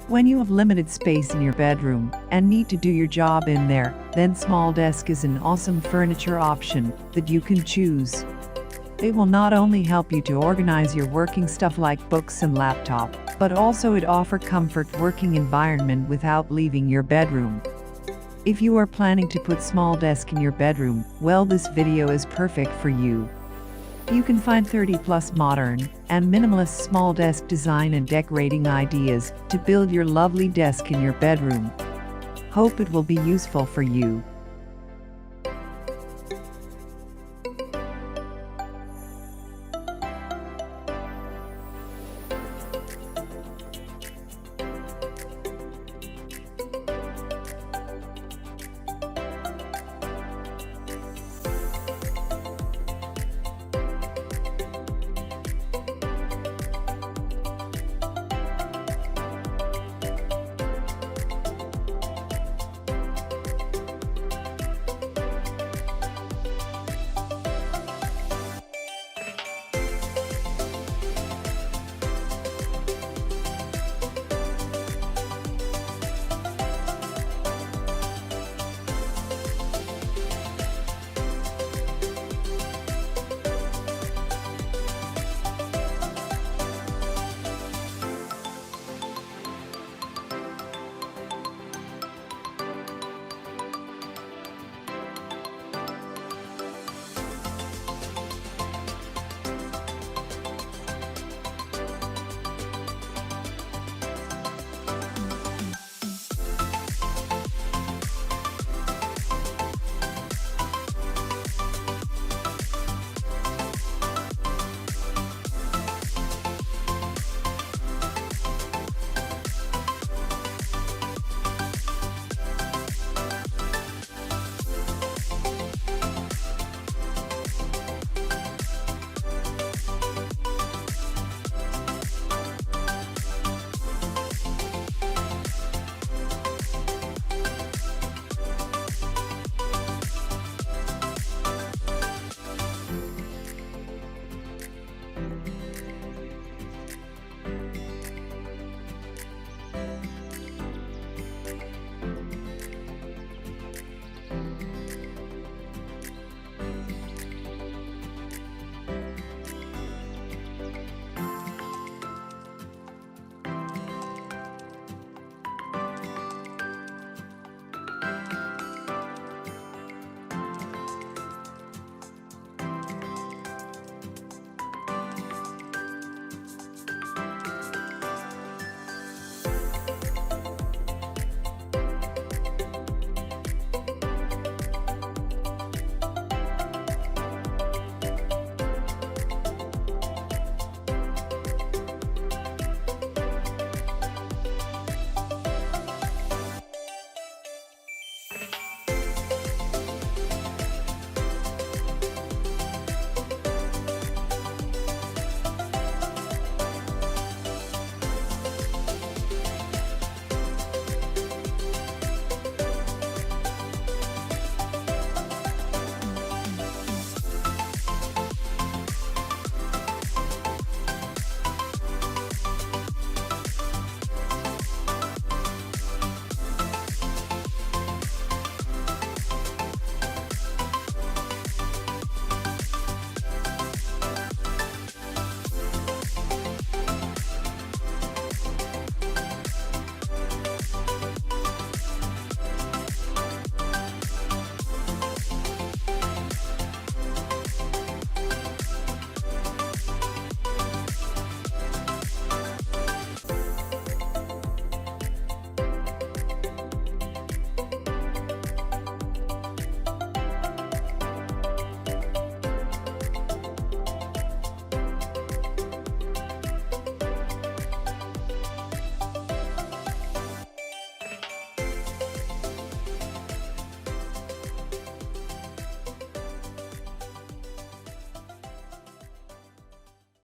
When you have limited space in your bedroom and need to do your job in there, then small desk is an awesome furniture option that you can choose. It will not only help you to organize your working stuff like books and laptop, but also it offer comfort working environment without leaving your bedroom. If you are planning to put small desk in your bedroom, well, this video is perfect for you. You can find 30+ modern and minimalist small desk design and decorating ideas to build your lovely desk in your bedroom. Hope it will be useful for you.